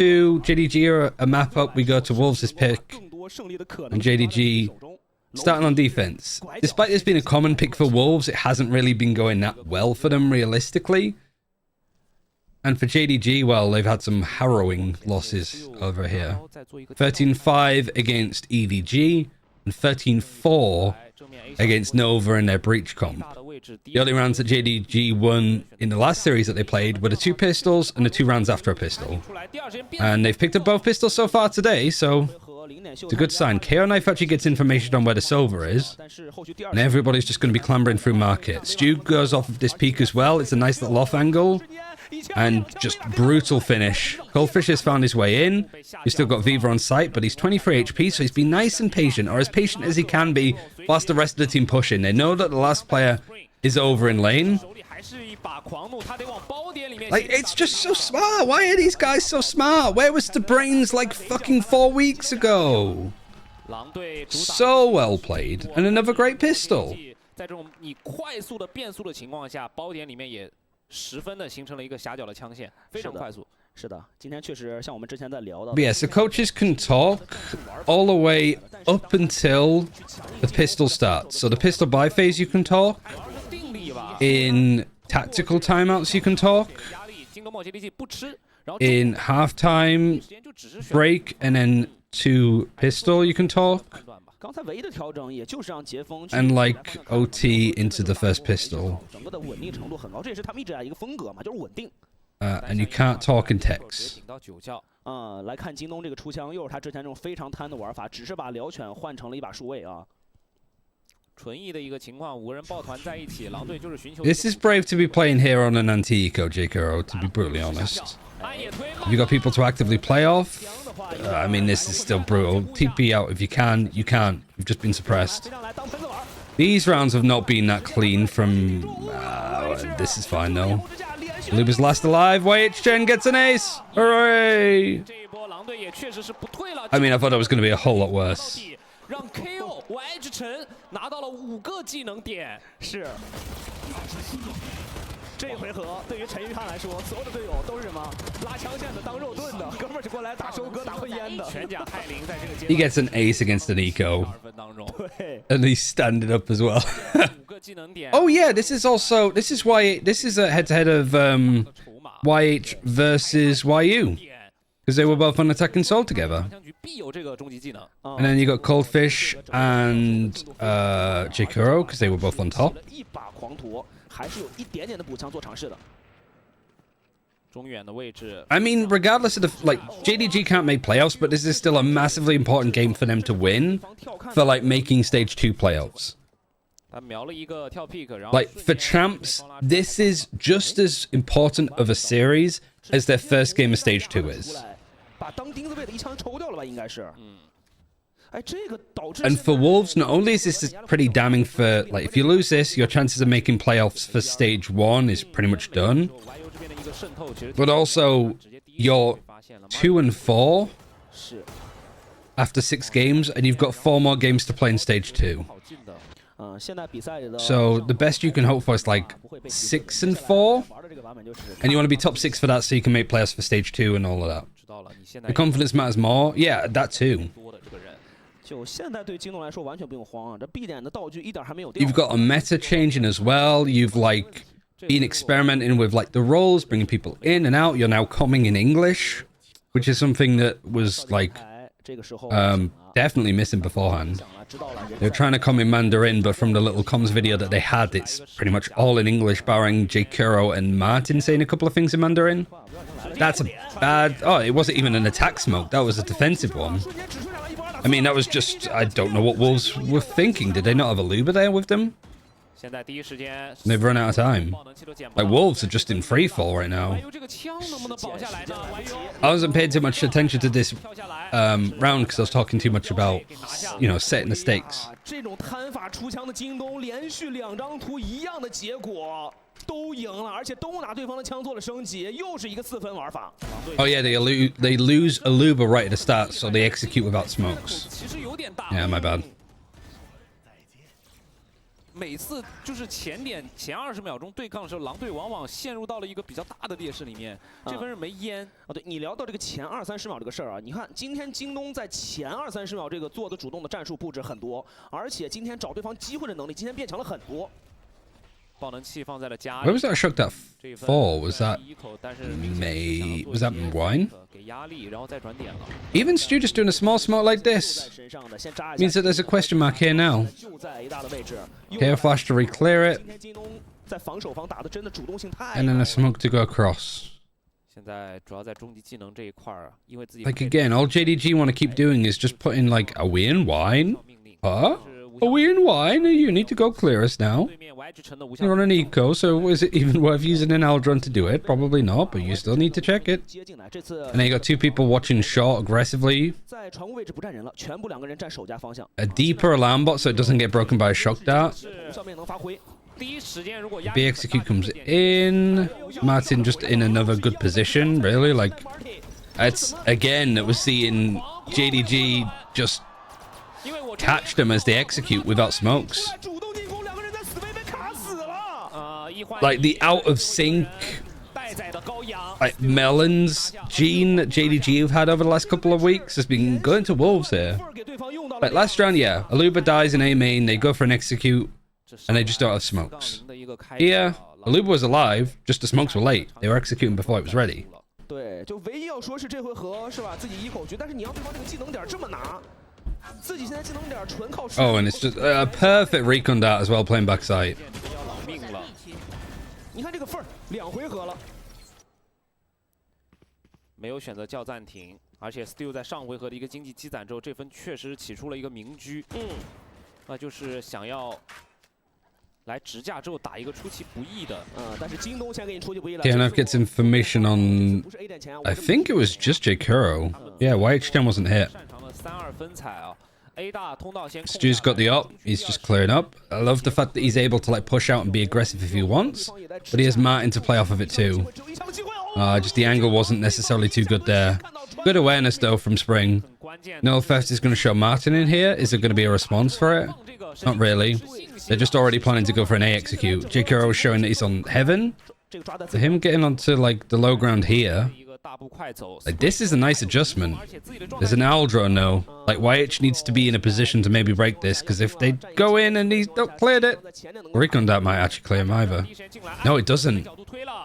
2, JDG are a map up. We go to Wolves' pick. And JDG starting on defense. Despite this being a common pick for Wolves, it hasn't really been going that well for them realistically. And for JDG, well, they've had some harrowing losses over here. 13-5 against EDG and 13-4 against Nova in their Breach comp. The only rounds that JDG won in the last series that they played were the 2 pistols and the 2 rounds after a pistol. And they've picked up both pistols so far today, so it's a good sign. KO Knife actually gets information on where the silver is, and everybody's just going to be clambering through market. Stu goes off of this peak as well. It's a nice little off angle. And just brutal finish. Goldfish has found his way in. He's still got Viva on site, but he's 23 HP, so he's been nice and patient, or as patient as he can be, whilst the rest of the team push in. They know that the last player is over in lane. Like, it's just so smart. Why are these guys so smart? Where was the brains like fucking 4 weeks ago? So well played. And another great pistol. 十分的形成了一个狭角的枪线，非常快速。是的，今天确实像我们之前在聊的。Yeah, so coaches can talk all the way up until the pistol starts. So the pistol buy phase you can talk. In tactical timeouts you can talk. In halftime break and then to pistol you can talk. And like OT into the first pistol. And you can't talk in text. 来看京东这个出枪，又是他之前这种非常贪的玩法，只是把燎犬换成了一把数位啊。纯艺的一个情况，5个人抱团在一起，狼队就是寻求。This is brave to be playing here on an anti-eco, J.K.O., to be brutally honest. Have you got people to actively play off? I mean, this is still brutal. TP out if you can. You can't. You've just been suppressed. These rounds have not been that clean from... this is fine, though. Luba's last alive. YHGen gets an ace. Hooray! I mean, I thought it was going to be a whole lot worse. 让 KO YHGen 拿到了5个技能点，是。这回合对于陈玉翰来说，所有的队友都是什么？拉枪线的、当肉盾的，哥们儿是过来打收割、打混烟的。全甲泰林在这个阶段 He gets an ace against an eco. And he's standing up as well. Oh yeah, this is why this is a head-to-head of YH versus YU. Because they were both on attack and soul together. And then you got Coldfish and J.K.O. because they were both on top. I mean, regardless of the... Like, JDG can't make playoffs, but this is still a massively important game for them to win for, like, making Stage 2 playoffs. Like, for champs, this is just as important of a series as their first game of Stage 2 is. And for Wolves, not only is this pretty damning for, like, if you lose this, your chances of making playoffs for Stage 1 is pretty much done. But also, you're 2-4 after 6 games, and you've got 4 more games to play in Stage 2. So the best you can hope for is like 6-4, and you want to be top 6 for that so you can make playoffs for Stage 2 and all of that. The confidence matters more. Yeah, that too. You've got a meta changing as well. You've like been experimenting with like the roles, bringing people in and out. You're now coming in English, which is something that was like definitely missing beforehand. They're trying to come in Mandarin, but from the little comms video that they had, it's pretty much all in English, barring J.K.O. and Martin saying a couple of things in Mandarin. That's a bad... Oh, it wasn't even an attack smoke. That was a defensive one. I mean, that was just... I don't know what Wolves were thinking. Did they not have a Luba there with them? They've run out of time. Like, Wolves are just in free fall right now. I wasn't paying too much attention to this round because I was talking too much about, you know, setting the stakes. Oh yeah, they lose Aluba right at the start, so they execute without smokes. Yeah, my bad. 每次就是前20秒钟对抗的时候，狼队往往陷入到了一个比较大的劣势里面。这分是没烟啊。对你聊到这个前20-30秒这个事儿啊，你看今天京东在前20-30秒这个做的主动的战术布置很多，而且今天找对方机会的能力今天变强了很多。 爆能器放在了家里。 Where was that shook that for? Was that wine? 给压力，然后再转点了。 Even Stu just doing a small smoke like this means that there's a question mark here now. Hair flash to re-clear it, 在防守方打的真的主动性太。 and then a smoke to go across. 现在主要在终极技能这一块儿，因为自己 Like again, all JDG want to keep doing is just putting like, are we in wine? Huh? Are we in wine? You need to go clear us now. You're on an eco, so is it even worth using an Aldron to do it? Probably not, but you still need to check it. And then you got two people watching short aggressively. A deeper alarm bot so it doesn't get broken by a shock dart. B execute comes in. Martin just in another good position, really. Like, it's again, we're seeing JDG just catch them as they execute without smokes. Like the out of sync, like melons gene that JDG have had over the last couple of weeks has been going to Wolves here. Like last round, yeah, Aluba dies in A main, they go for an execute, and they just don't have smokes. Here, Aluba was alive, just the smokes were late. They were executing before it was ready. 对，就唯一要说是这回合是吧，自己一口局，但是你要对方这个技能点这么拿。 Oh, and it's just a perfect recon dart as well, playing backside. 你看这个份儿，2回合了，没有选择叫暂停，而且 Steel 在上回合的一个经济积攒之后，这分确实起出了一个明车。那就是想要来直架之后打一个出其不意的。但是京东先给你出其不意了。DNF gets information on. I think it was just J Kuro. Yeah, YH10 wasn't hit. 擅长的3-2分彩啊。 Stu's got the op. He's just clearing up. I love the fact that he's able to like push out and be aggressive if he wants, but he has Martin to play off of it too. Just the angle wasn't necessarily too good there. Good awareness though from Spring. No Fest is going to show Martin in here. Is there going to be a response for it? Not really. They're just already planning to go for an A execute. J Kuro is showing that he's on heaven. So him getting onto like the low ground here. Like, this is a nice adjustment. There's an Aldron though. Like, YH needs to be in a position to maybe break this, because if they go in and he's not cleared it, Recon that might actually clear him either. No, it doesn't.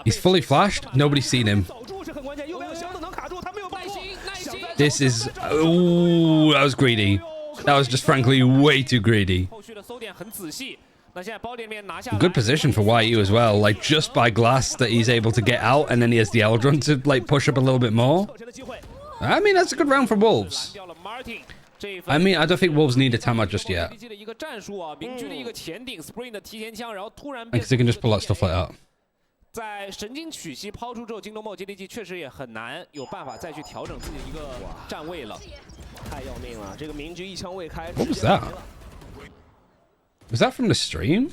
He's fully flashed. Nobody's seen him. This is... Ooh, that was greedy. That was just frankly way too greedy. Good position for YU as well, like just by glass that he's able to get out, and then he has the Eldron to like push up a little bit more. I mean, that's a good round for Wolves. I mean, I don't think Wolves need a Tama just yet. Because they can just pull out stuff like that. 在神经曲系抛出之后，京东梦 JDG 确实也很难有办法再去调整自己的一个站位了。太要命了，这个明局一枪未开。 What was that? Was that from the stream?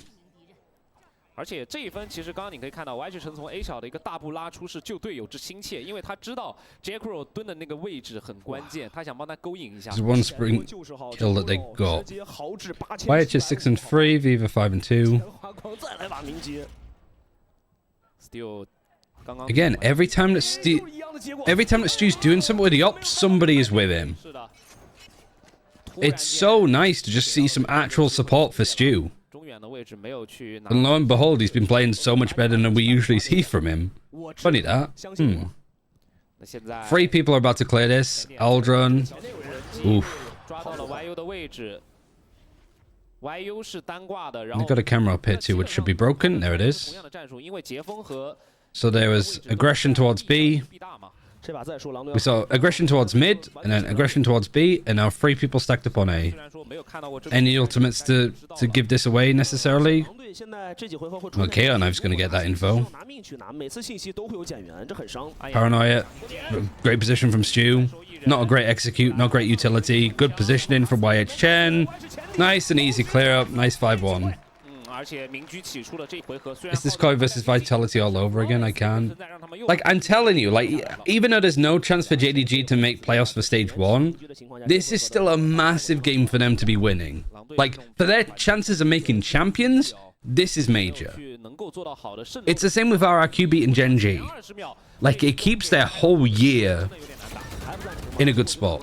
而且这一分其实刚刚你可以看到 YH 城从 A 小的一个大步拉出是救队友之心切，因为他知道 Jackro 蹲的那个位置很关键，他想帮他勾引一下。There's one spring kill that they got. YH is 6 and 3, Viva 5 and 2. Still, again, every time that Stu's doing something with the op, somebody is with him. It's so nice to just see some actual support for Stu. And lo and behold, he's been playing so much better than we usually see from him. Funny that. 3 people are about to clear this. Aldron. Oof. They've got a camera up here too, which should be broken. There it is. So there was aggression towards B. We saw aggression towards mid, and then aggression towards B, and now 3 people stacked up on A. Any ultimates to give this away necessarily? Okay, I know who's going to get that info. Paranoia. Great position from Stu. Not a great execute, not great utility. Good positioning from YH Chen. Nice and easy clear up. Nice 5-1. Is this Koi versus Vitality all over again? I can. Like, I'm telling you, like, even though there's no chance for JDG to make playoffs for stage 1, this is still a massive game for them to be winning. Like, for their chances of making champions, this is major. It's the same with RRQ beating Gen G. Like, it keeps their whole year in a good spot.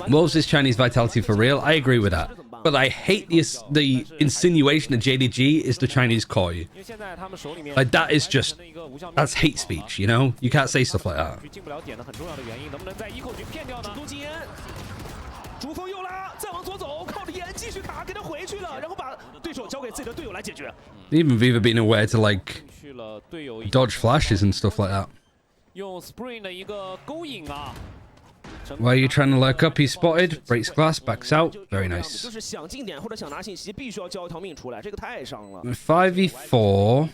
Wolves' Chinese vitality for real. I agree with that. But I hate the insinuation that JDG is the Chinese koi. Like, that is just... That's hate speech, you know? You can't say stuff like that. 主锋又拉，再往左走，靠着眼继续打，给他回去了，然后把对手交给自己的队友来解决。 Even Viva being aware to like dodge flashes and stuff like that. 用 Spring 的一个勾引啊。 While you're trying to lurk up, he's spotted, breaks glass, backs out. Very nice. 就是想进点或者想拿信息，必须要交一条命出来，这个太伤了。 5v4,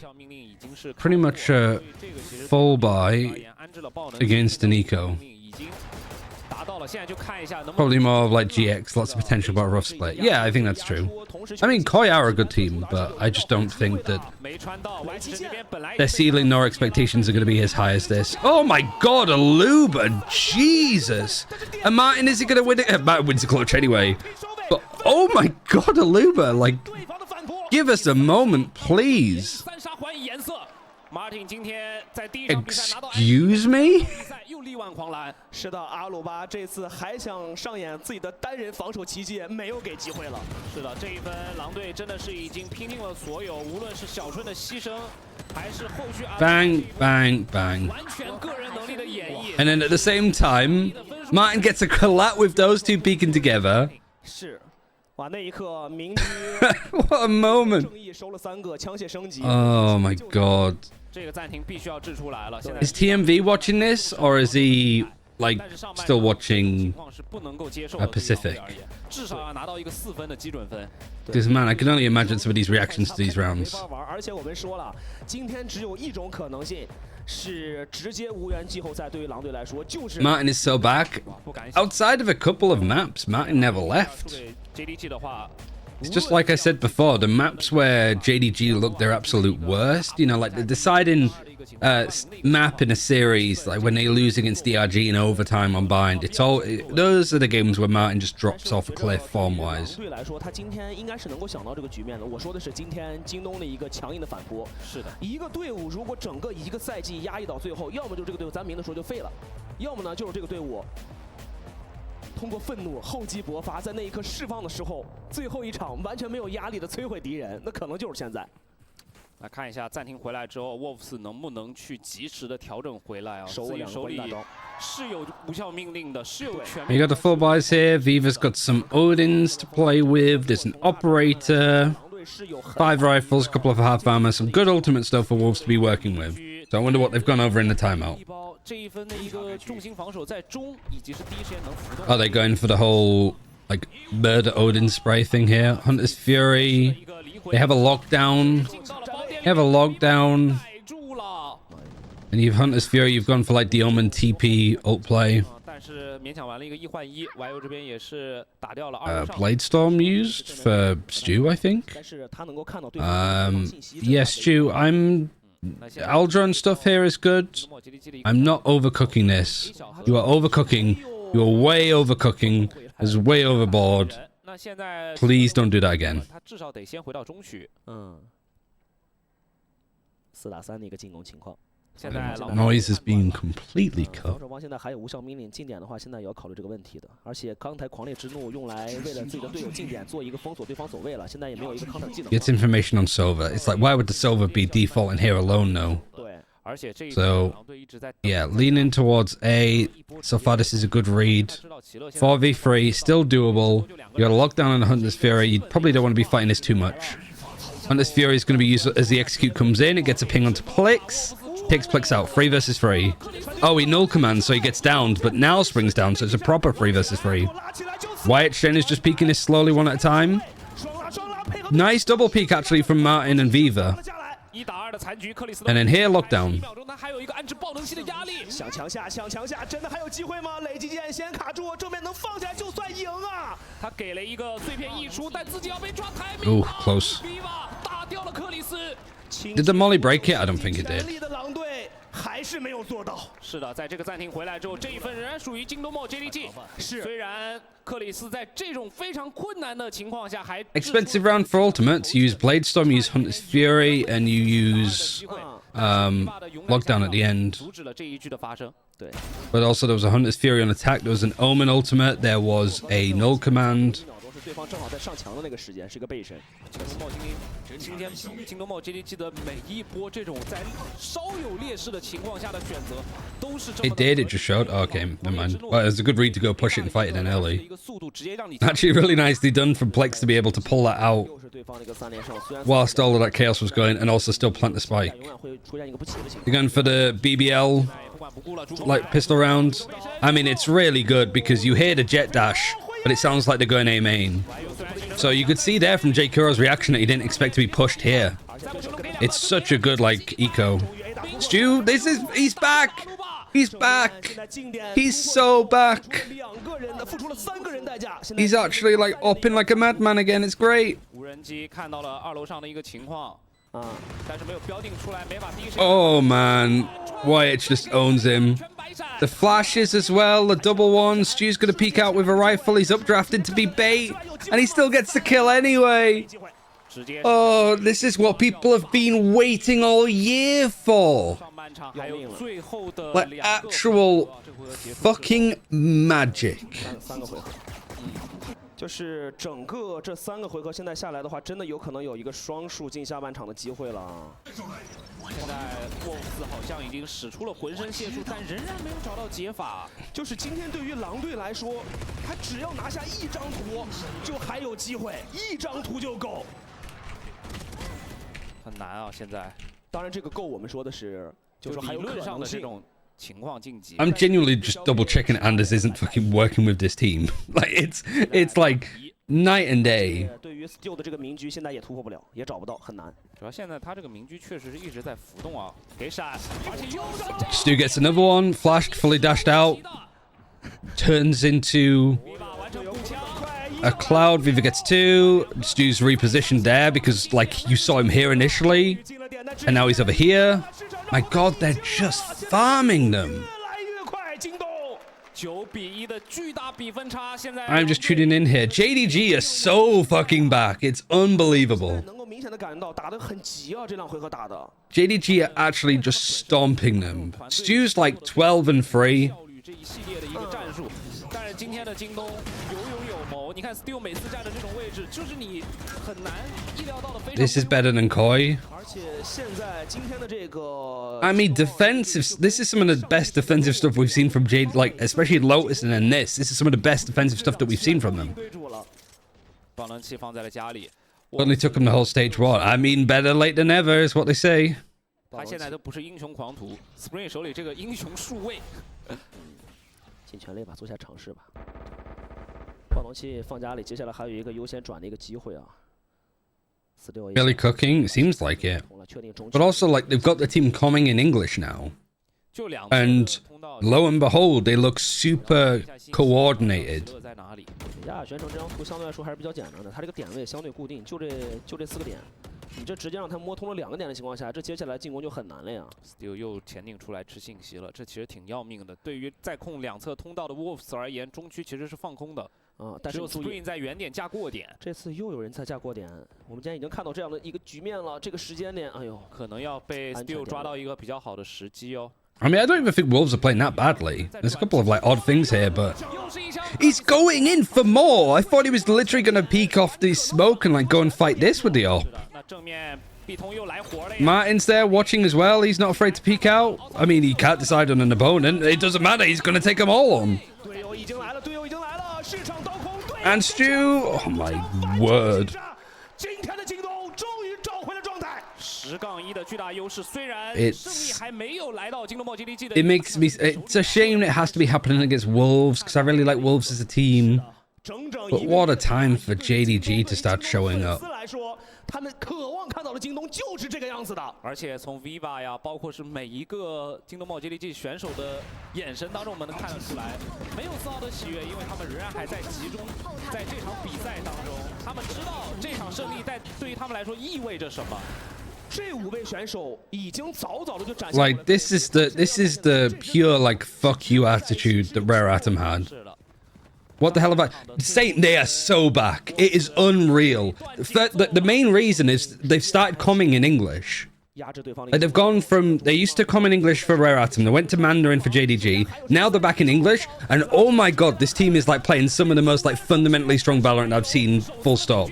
pretty much a full buy against Nico. Probably more of like GX, lots of potential, but a rough split. Yeah, I think that's true. I mean, Koi are a good team, but I just don't think that their ceiling nor expectations are going to be as high as this. Oh my god, Aluba! Jesus! And Martin, is he going to win it? Martin wins the clutch anyway. But oh my god, Aluba! Like, give us a moment, please. Excuse me? 是的，阿鲁巴这次还想上演自己的单人防守奇迹，没有给机会了。是的，这一分狼队真的是已经拼尽了所有，无论是小春的牺牲，还是后续 Bang, bang, bang. 完全个人能力的演绎。 And then at the same time, Martin gets a collab with those two peeking together. 是，哇，那一刻明居 What a moment. 正义收了3个，枪械升级。 Oh my god. 这个暂停必须要制出来了。现在 Is TMV watching this, or is he like still watching Pacific? 至少要拿到一个4分的基准分。 Because man, I can only imagine some of these reactions to these rounds. 而且我们说了，今天只有一种可能性，是直接无缘季后赛。对于狼队来说，就是 Martin is so back. Outside of a couple of maps, Martin never left. JDG 的话。 It's just like I said before, the maps where JDG look their absolute worst, you know, like the deciding map in a series, like when they lose against DRG in overtime on bind, it's all, those are the games where Martin just drops off a cliff form-wise. 对来说，他今天应该是能够想到这个局面的。我说的是今天京东的一个强硬的反扑。是的，一个队伍如果整个一个赛季压抑到最后，要么就这个队伍咱明的时候就废了，要么呢就是这个队伍 通过愤怒厚积薄发，在那一刻释放的时候，最后一场完全没有压力的摧毁敌人，那可能就是现在。来看一下暂停回来之后 ，Wolves 能不能去及时的调整回来啊？手里是有无效命令的，是有全。 You got the full buys here. Viva's got some Odins to play with. There's an operator, 5 rifles, a couple of half armor, some good ultimate stuff for Wolves to be working with. So I wonder what they've gone over in the timeout. Are they going for the whole like murder Odin spray thing here? Hunter's Fury. They have a lockdown. They have a lockdown. And you've Hunter's Fury. You've gone for like the Omen TP ult play. Blade Storm used for Stu, I think. Yeah, Stu. Aldron stuff here is good. I'm not overcooking this. You are overcooking. You are way overcooking. It's way overboard. Please don't do that again. 4打3的一个进攻情况。 Noise is being completely cut. 王现在还有无效命令进点的话，现在也要考虑这个问题的。而且刚才狂烈之怒用来为了自己的队友进点做一个封锁对方走位了，现在也没有一个 counter 技能。 Gets information on Silver. It's like, why would the Silver be default in here alone, though? So, yeah, leaning towards A. So far, this is a good read. 4v3, still doable. You got a lockdown on the Hunter's Fury. You probably don't want to be fighting this too much. Hunter's Fury is going to be used as the execute comes in. It gets a ping onto Plix. Takes Plix out. 3 versus 3. Oh, he null commands, so he gets downed, but now springs down, so it's a proper 3 versus 3. Wyatt Shen is just peeking this slowly one at a time. Nice double peek, actually, from Martin and Viva. And then here, lockdown. 想强下，想强下，真的还有机会吗？累积剑先卡住，正面能放下来就算赢啊！他给了一个碎片溢出，但自己要被抓台。 Ooh, close. Did the molly break it? I don't think it did. 还是没有做到。是的，在这个暂停回来之后，这一分仍然属于京东梦 JDG。是，虽然克里斯在这种非常困难的情况下还 Expensive round for ultimates. You use Blade Storm, you use Hunter's Fury, and you use Lockdown at the end. 阻止了这一局的发生。对。But also there was a Hunter's Fury on attack. There was an Omen ultimate. There was a null command. 对方正好在上墙的那个时间，是一个背身。今天京东梦 JDG 的每一波这种在稍有劣势的情况下的选择，都是这么。It did. It just showed. Oh, okay, never mind. Well, it was a good read to go push it and fight it in early. Actually, really nicely done from Plex to be able to pull that out whilst all of that chaos was going, and also still plant the spike. They're going for the BBL, like pistol round. I mean, it's really good because you hear the jet dash, but it sounds like they're going A main. So you could see there from J Kuro's reaction that he didn't expect to be pushed here. It's such a good, like, eco. Stu, he's back! He's back! He's so back! He's actually, like, upping like a madman again. It's great. Oh, man. Wyatt just owns him. The flashes as well, the double one. Stu's going to peek out with a rifle. He's updrafted to be bait, and he still gets the kill anyway. Oh, this is what people have been waiting all year for. Like actual fucking magic. 就是整个这3个回合现在下来的话，真的有可能有一个双数进下半场的机会了。现在沃夫斯好像已经使出了浑身解数，但仍然没有找到解法。就是今天对于狼队来说，他只要拿下1张图，就还有机会，1张图就够。很难啊，现在。当然，这个够我们说的是，就是还有可能性。 I'm genuinely just double checking Anders isn't fucking working with this team. Like it's like night and day. 对于 Stu 的这个明局，现在也突破不了，也找不到，很难。主要现在他这个明局确实是一直在浮动啊，给闪，而且又 Stu gets another one, flashed, fully dashed out, turns into a cloud. Viva gets 2. Stu's repositioned there because like you saw him here initially, and now he's over here. My God, they're just farming them. I'm just tuning in here. JDG are so fucking back. It's unbelievable. JDG are actually just stomping them. Stu's like 12 and 3. This is better than Koi. I mean, defensive. This is some of the best defensive stuff we've seen from Jade, like especially Lotus and then this. This is some of the best defensive stuff that we've seen from them. Only took them the whole stage 1. I mean, better late than never is what they say. 他现在都不是英雄狂徒 ，Spring 手里这个英雄数位，尽全力吧，做下尝试吧。暴龙器放家里，接下来还有一个优先转的一个机会啊。 Really cooking, it seems like it. But also, like, they've got the team coming in English now. And lo and behold, they look super coordinated. 亚选手这张图相对来说还是比较简单的，他这个点位相对固定，就这4个点。你这直接让他摸通了2个点的情况下，这接下来进攻就很难了呀。Still 又前顶出来吃信息了，这其实挺要命的。对于在控2侧通道的 Wolves 而言，中区其实是放空的。 但是 Spring 在原点架过点，这次又有人在架过点。我们今天已经看到这样的一个局面了，这个时间点，哎呦，可能要被 Still 抓到一个比较好的时机哦。I mean, I don't even think Wolves are playing that badly. There's a couple of like odd things here, but he's going in for more. I thought he was literally going to peek off the smoke and like go and fight this with the AWP. Martin's there watching as well. He's not afraid to peek out. I mean, he can't decide on an opponent. It doesn't matter. He's going to take them all on. And Stu, oh my word. It makes me, it's a shame it has to be happening against Wolves because I really like Wolves as a team. But what a time for JDG to start showing up. 他们渴望看到的京东就是这个样子的，而且从 Viva 呀，包括是每一个京东冒 JDG 选手的眼神当中，我们能看得出来，没有丝毫的喜悦，因为他们仍然还在集中在这场比赛当中，他们知道这场胜利对于他们来说意味着什么。Like this is the pure like fuck you attitude that Rare Atom had. What the hell about Saint? They are so back. It is unreal. The main reason is they've started coming in English. Like they've gone from, they used to come in English for Rare Atom, they went to Mandarin for JDG, now they're back in English, and oh my god, this team is like playing some of the most like fundamentally strong Valorant I've seen, full stop.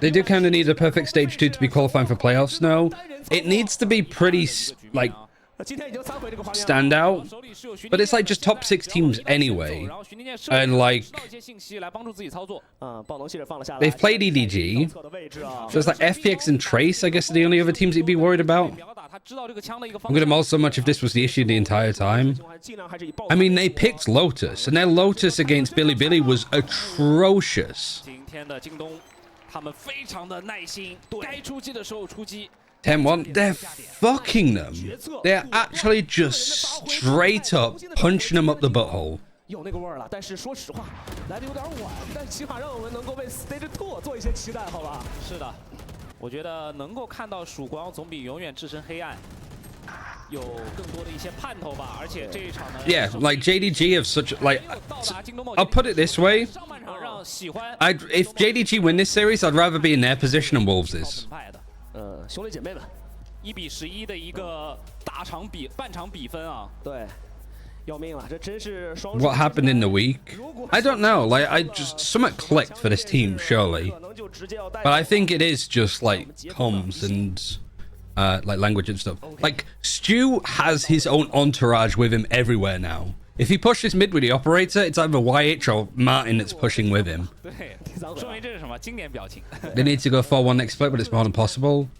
They do kind of need a perfect stage 2 to be qualifying for playoffs now. It needs to be pretty like stand out, but it's like just top 6 teams anyway, and like they've played EDG, so it's like FPX and Trace I guess are the only other teams you'd be worried about. I'm gonna maul so much if this was the issue the entire time. I mean, they picked Lotus, and their Lotus against Bilibili was atrocious. 10-1, they're fucking them. They're actually just straight up punching them up the butthole. 有那个味儿了，但是说实话，来的有点晚，但起码让我们能够为 Stage 2做一些期待，好吧？是的，我觉得能够看到曙光总比永远置身黑暗有更多的一些盼头吧。而且这一场呢 ，Yeah, like JDG have such like, I'll put it this way. If JDG win this series, I'd rather be in their position than Wolves is. 兄弟姐妹们，1比11的一个半场比分啊。对。 What happened in the week? I don't know. Like, something clicked for this team, surely. But I think it is just like comms and like language and stuff. Like, Stu has his own entourage with him everywhere now. If he pushes mid with the operator, it's either YH or Martin that's pushing with him. They need to go 4-1 next split, but it's more than possible.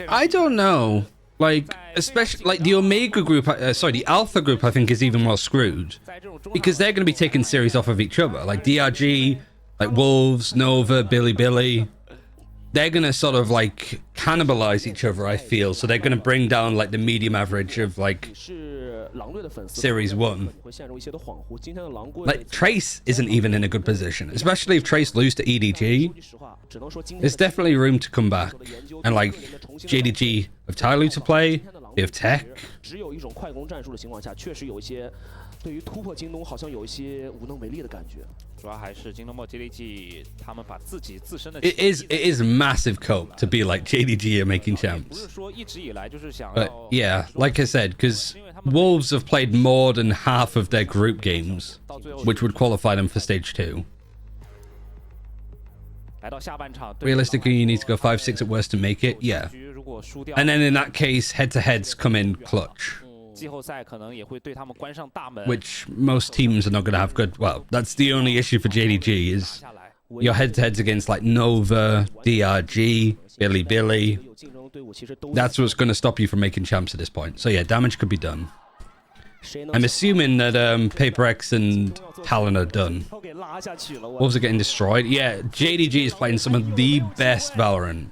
I don't know. Like, especially, like, the Omega group, sorry, the Alpha group, I think, is even more screwed. Because they're going to be taking series off of each other. Like, DRG, like, Wolves, Nova, Bilibili. They're going to sort of, like, cannibalize each other, I feel. So they're going to bring down, like, the medium average of, like, Series 1. Like, Trace isn't even in a good position. Especially if Trace lose to EDG. There's definitely room to come back. And, like, JDG have Tyloo to play. They have Tech. 对于突破京东好像有一些无能为力的感觉。主要还是京东末 JDG 他们把自己自身的 It is massive cope to be like JDG are making champs. 不是说一直以来就是想 But yeah, like I said, because Wolves have played more than half of their group games, which would qualify them for stage 2. 来到下半场 Realistically, you need to go 5-6 at worst to make it. Yeah. And then in that case, head-to-heads come in clutch. 季后赛可能也会对他们关上大门 Which most teams are not going to have good. Well, that's the only issue for JDG is your head-to-heads against like Nova, DRG, Bilibili. That's what's going to stop you from making champs at this point. So yeah, damage could be done. I'm assuming that Paper X and Talon are done. Wolves are getting destroyed. Yeah, JDG is playing some of the best Valorant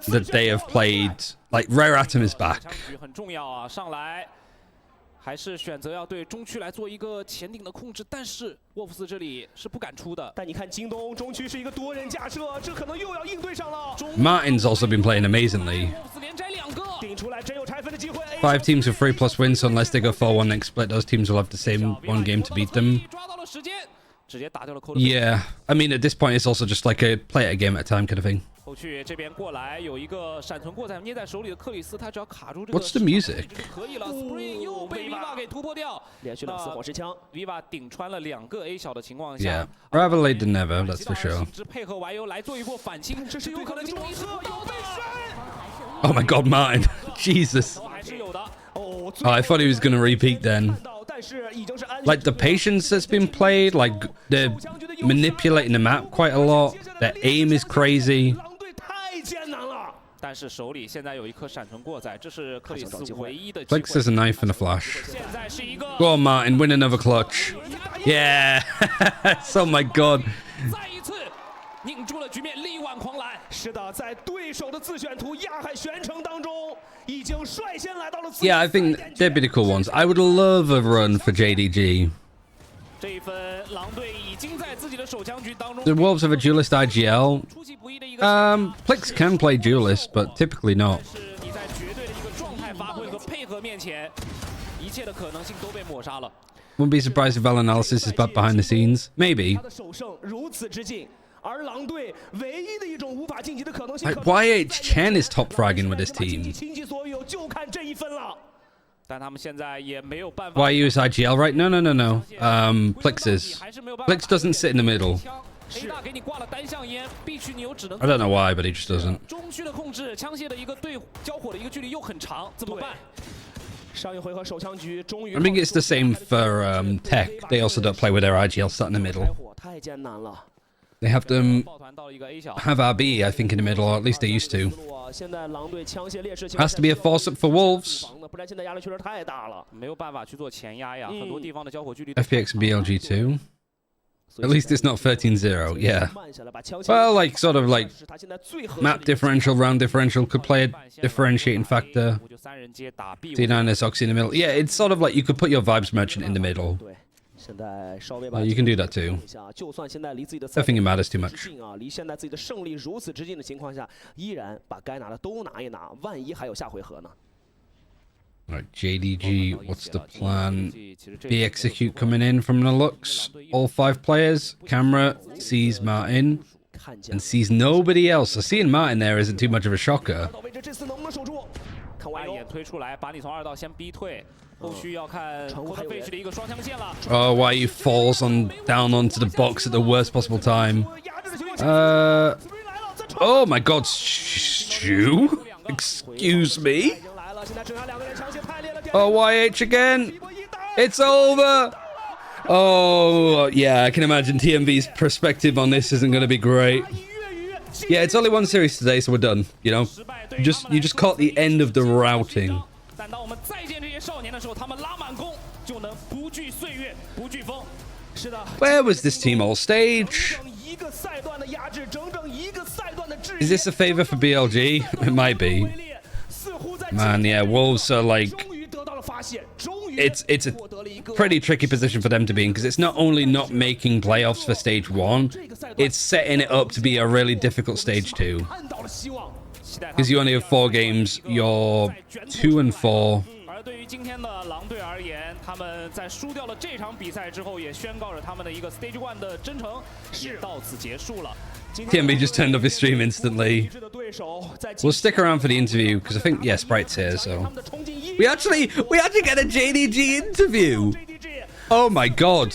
that they have played. Like, Rare Atom is back. 很重要啊，上来还是选择要对中区来做一个前顶的控制，但是沃夫斯这里是不敢出的。但你看京东中区是一个多人架设，这可能又要应对上了。Martin's also been playing amazingly. 沃夫斯连摘2个，顶出来真有拆分的机会。5 teams with 3+ wins, so unless they go 4-1 next split, those teams will have the same one game to beat them. 抓到了时间，直接打掉了。Yeah, I mean at this point it's also just like a play it a game at a time kind of thing. 后续这边过来有一个闪存过载捏在手里的克里斯，他只要卡住这个 What's the music? 就可以了。Spring 又被 Viva 给突破掉，连续2次火石枪 ，Viva 顶穿了2个 A 小的情况 Yeah, 下 rather late than never, that's for sure. 配合完优来做一波反清，这是有可能京东一次又被删。 Oh my god, Martin. Jesus. 还是有的。Oh, I thought he was going to repeat then. Like, the patience that's been played, like, they're manipulating the map quite a lot. Their aim is crazy. 但是手里现在有一颗闪存过载，这是克里斯唯一的机 Flex 会。 has a knife and a flash. 现在是一个 Go on, Martin, win another clutch. Yeah. Oh my god. 再一次拧住了局面，力挽狂澜。是的，在对手的自选图亚海悬城当中，已经率先来到了。Yeah, I think they'd be the cool ones. I would love a run for JDG. 这一分，狼队已经在自己的手枪局当中。The Wolves have a duelist IGL. Plix can play duelist, but typically not. 是你在绝对的一个状态发挥和配合面前，一切的可能性都被抹杀了。Wouldn't be surprised if VOL analysis is back behind the scenes. Maybe. 他的首胜如此之近，而狼队唯一的一种无法晋级的可能性。 Like, YH Chen is top fragging with his team. 倾其所有，就看这一分了。但他们现在也没有办法。 YU is IGL, right? No. Plix is. Plix doesn't sit in the middle. I don't know why, but he just doesn't. 中区的控制，枪械的一个对交火的一个距离又很长，怎么办？ 上一回合手枪局终于。 I think it's the same for Tech. They also don't play with their IGL sat in the middle. 太艰难了。 They have them have RB, I think, in the middle, or at least they used to. 现在狼队枪械劣势 Has to be a force up for Wolves. 不然现在压力确实太大了，没有办法去做前压呀，很多地方的交火距离。 FPX and BLG too. At least it's not 13-0, yeah. Well, like, sort of like map differential, round differential could play a differentiating factor. D9S Oxy in the middle. Yeah, it's sort of like you could put your Vibes Merchant in the middle. You can do that too. I think it matters too much. 离现在自己的胜利如此之近的情况下，依然把该拿的都拿一拿，万一还有下回合呢？ Alright, JDG, what's the plan? B execute coming in from the looks. All 5 players. Camera sees Martin and sees nobody else. So seeing Martin there isn't too much of a shocker. 暗眼推出来，把你从2道先逼退。后续要看费许的一个双枪线了。Oh, why he falls down onto the box at the worst possible time. Oh my God, Stu? Excuse me? Oh, YH again. It's over. Oh, yeah, I can imagine TMV's perspective on this isn't going to be great. Yeah, it's only one series today, so we're done. You know, you just caught the end of the routing. Where was this team all stage? Is this a favor for BLG? It might be. Man, yeah, Wolves are like... It's a pretty tricky position for them to be in, because it's not only not making playoffs for stage 1, it's setting it up to be a really difficult stage 2. Because you only have 4 games, you're 2 and 4. 而对于今天的狼队而言，他们在输掉了这场比赛之后，也宣告着他们的一个 Stage 1的征程也到此结束了。 TMB just turned off his stream instantly. We'll stick around for the interview because I think Sprite's here, so we actually get a JDG interview. Oh my God!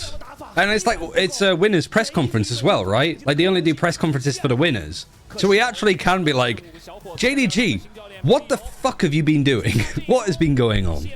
And it's a winners press conference as well, right? Like they only do press conferences for the winners, so we actually can be like, JDG, what the fuck have you been doing? What has been going on?